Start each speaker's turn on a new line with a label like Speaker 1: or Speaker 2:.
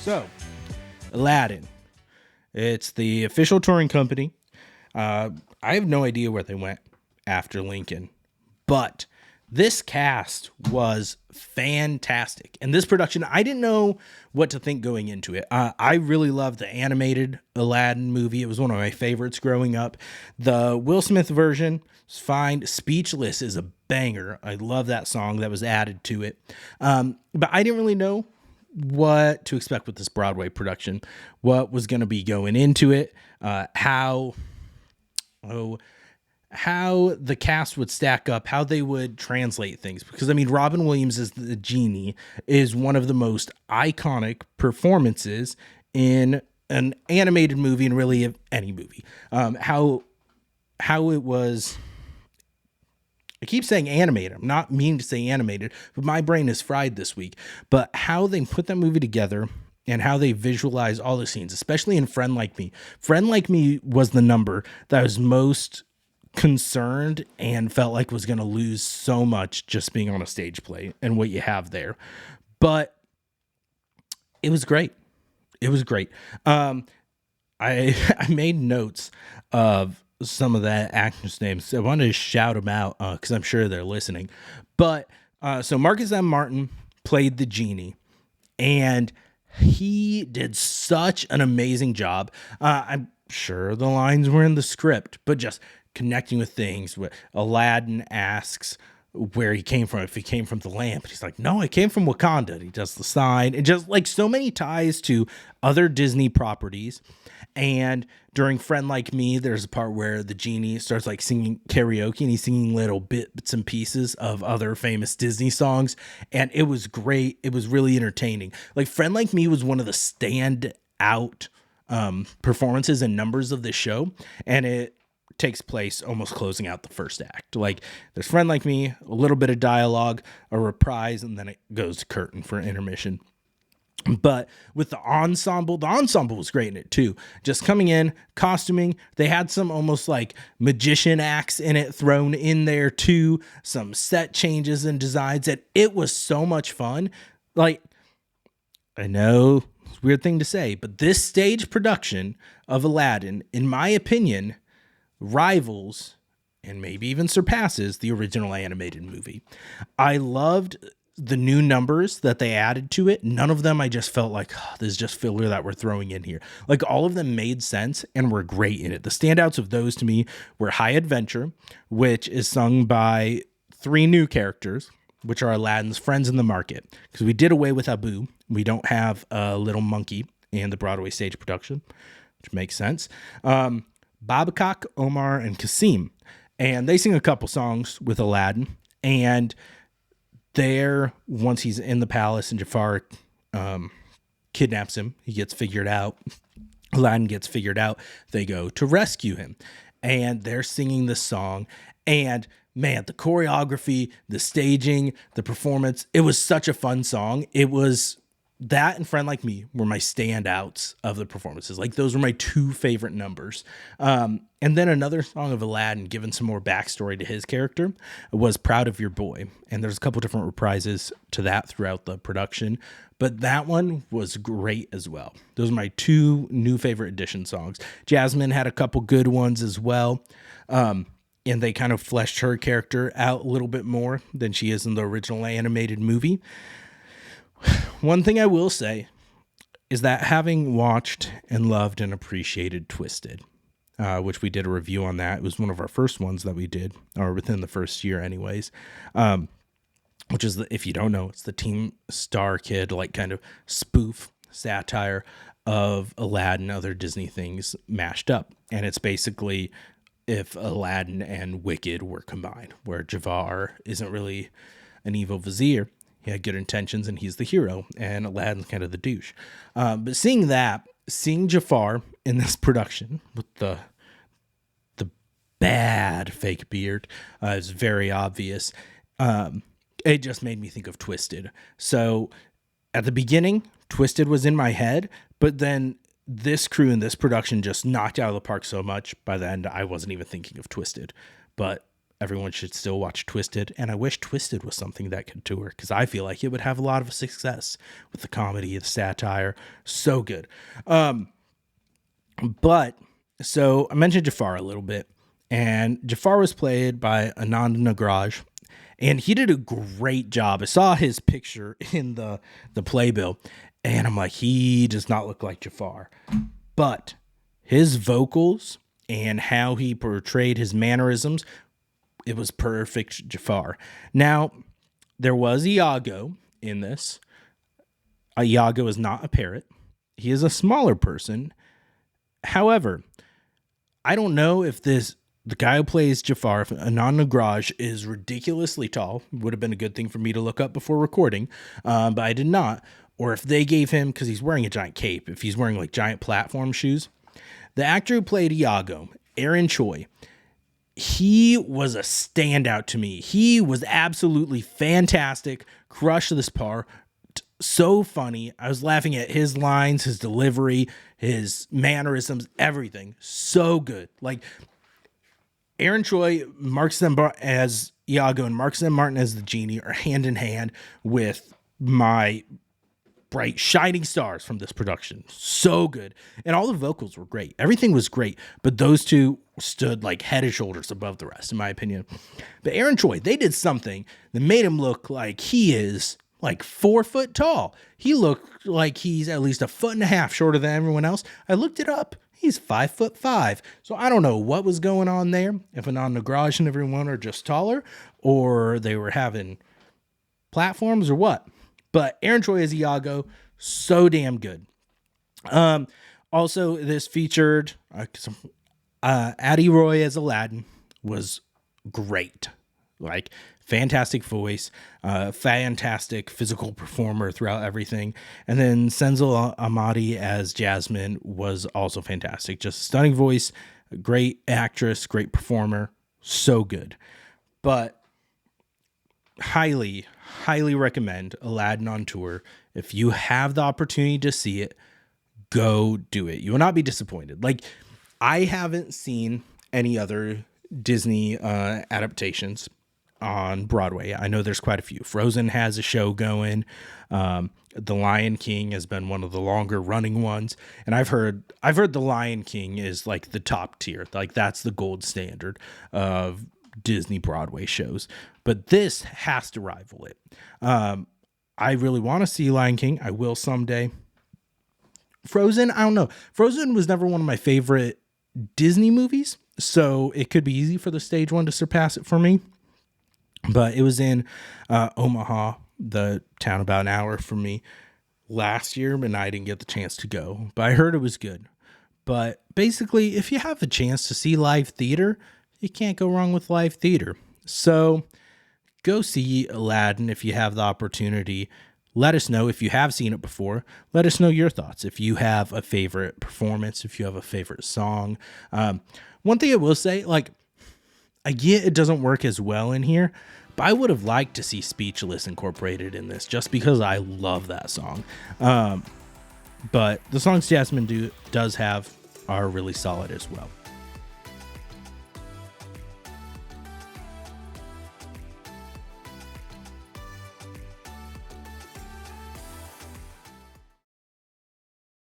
Speaker 1: So, Aladdin. It's the official touring company. I have no idea where they went after Lincoln, but this cast was fantastic. And this production, I didn't know what to think going into it. I really loved the animated Aladdin movie. It was one of my favorites growing up. The Will Smith version is fine. Speechless is a banger. I love that song that was added to it. But I didn't really know what to expect with this Broadway production, what was going to be going into it, how the cast would stack up, how they would translate things. Because, I mean, Robin Williams as the Genie is one of the most iconic performances in an animated movie and really any movie. How it was... I keep saying animated. I'm not meaning to say animated, but my brain is fried this week. But how they put that movie together and how they visualize all the scenes, especially in Friend Like Me. Friend Like Me was the number that I was most concerned and felt like was going to lose so much just being on a stage play and what you have there. But it was great. It was great. I made notes of some of the actors' names. I wanted to shout them out because I'm sure they're listening. But so Marcus M. Martin played the Genie, and he did such an amazing job. I'm sure the lines were in the script, but just connecting with things. Aladdin asks where he came from, if he came from the lamp. And he's like, no, I came from Wakanda. He does the sign, and just like so many ties to other Disney properties. And during Friend Like Me, there's a part where the Genie starts like singing karaoke, and he's singing little bits and pieces of other famous Disney songs. And it was great. It was really entertaining. Like Friend Like Me was one of the stand out performances and numbers of this show. And it takes place almost closing out the first act. Like there's Friend Like Me, a little bit of dialogue, a reprise, and then it goes to curtain for intermission. But with the ensemble was great in it too. Just coming in, costuming. They had some almost like magician acts in it thrown in there too. Some set changes and designs. And it was so much fun. Like, I know it's a weird thing to say, but this stage production of Aladdin, in my opinion, rivals and maybe even surpasses the original animated movie. I loved the new numbers that they added to it. None of them I just felt like, this is just filler that we're throwing in here. Like all of them made sense and were great in it. The standouts of those to me were High Adventure, which is sung by three new characters, which are Aladdin's friends in the market. Because we did away with Abu. We don't have a little monkey in the Broadway stage production, which makes sense. Babakak, Omar, and Kasim. And they sing a couple songs with Aladdin. And there, once he's in the palace and Jafar kidnaps him, he gets figured out. Aladdin gets figured out. They go to rescue him. And they're singing this song. And man, the choreography, the staging, the performance, it was such a fun song. It was that and Friend Like Me were my standouts of the performances. Like those were my two favorite numbers. And then another song of Aladdin, given some more backstory to his character, was Proud of Your Boy. And there's a couple different reprises to that throughout the production, but that one was great as well. Those are my two new favorite edition songs. Jasmine had a couple good ones as well. And they kind of fleshed her character out a little bit more than she is in the original animated movie. One thing I will say is that having watched and loved and appreciated Twisted, which we did a review on that. It was one of our first ones that we did, or within the first year anyways, which is, if you don't know, it's the Team Star Kid, like kind of spoof satire of Aladdin, other Disney things mashed up. And it's basically if Aladdin and Wicked were combined, where Jafar isn't really an evil vizier. He had good intentions and he's the hero, and Aladdin's kind of the douche. But seeing Jafar in this production with the bad fake beard is very obvious. It just made me think of Twisted. So at the beginning, Twisted was in my head, but then this crew in this production just knocked out of the park so much. By the end, I wasn't even thinking of Twisted. But everyone should still watch Twisted, and I wish Twisted was something that could tour, because I feel like it would have a lot of success with the comedy, the satire. So good. But so I mentioned Jafar a little bit, and Jafar was played by Anand Nagraj, and he did a great job. I saw his picture in the playbill, and I'm like, he does not look like Jafar. But his vocals and how he portrayed his mannerisms, it was perfect Jafar. Now, there was Iago in this. Iago is not a parrot. He is a smaller person. However, I don't know if the guy who plays Jafar, if Anand Nagraj, is ridiculously tall. Would have been a good thing for me to look up before recording, but I did not. Or if they gave him, because he's wearing a giant cape, if he's wearing like giant platform shoes. The actor who played Iago, Aaron Choi, he was a standout to me. He was absolutely fantastic, crushed this part, so funny. I was laughing at his lines, his delivery, his mannerisms, everything. So good. Like Aaron Choi, Mark Zembar as Iago, and Mark Martin as the Genie are hand in hand with my bright shining stars from this production. So good. And all the vocals were great. Everything was great, but those two stood like head and shoulders above the rest, in my opinion. But Aaron Choi, they did something that made him look like he is like 4 foot tall. He looked like he's at least 1.5 foot shorter than everyone else. I looked it up. He's 5'5". So I don't know what was going on there. If Anand Nagraj and everyone are just taller, or they were having platforms, or what. But Aaron Choi as Iago, so damn good. Also, this featured Addie Roy as Aladdin, was great. Like, fantastic voice, fantastic physical performer throughout everything. And then Senzel Ahmady as Jasmine was also fantastic. Just stunning voice, great actress, great performer, so good. But highly recommend Aladdin on tour. If you have the opportunity to see it, go do it. You will not be disappointed. Like, I haven't seen any other Disney adaptations on Broadway. I know there's quite a few. Frozen has a show going. The Lion King has been one of the longer running ones, and I've heard The Lion King is like the top tier. Like, that's the gold standard of Disney Broadway shows, but this has to rival it. I really want to see Lion King. I will someday. Frozen, I don't know. Frozen was never one of my favorite Disney movies, so it could be easy for the stage one to surpass it for me. But it was in Omaha, the town about an hour from me, last year, and I didn't get the chance to go. But I heard it was good. But basically, if you have a chance to see live theater, you can't go wrong with live theater. So go see Aladdin if you have the opportunity. Let us know if you have seen it before. Let us know your thoughts. If you have a favorite performance, if you have a favorite song. One thing I will say, like, I get it doesn't work as well in here, but I would have liked to see Speechless incorporated in this just because I love that song. But the songs Jasmine does have are really solid as well.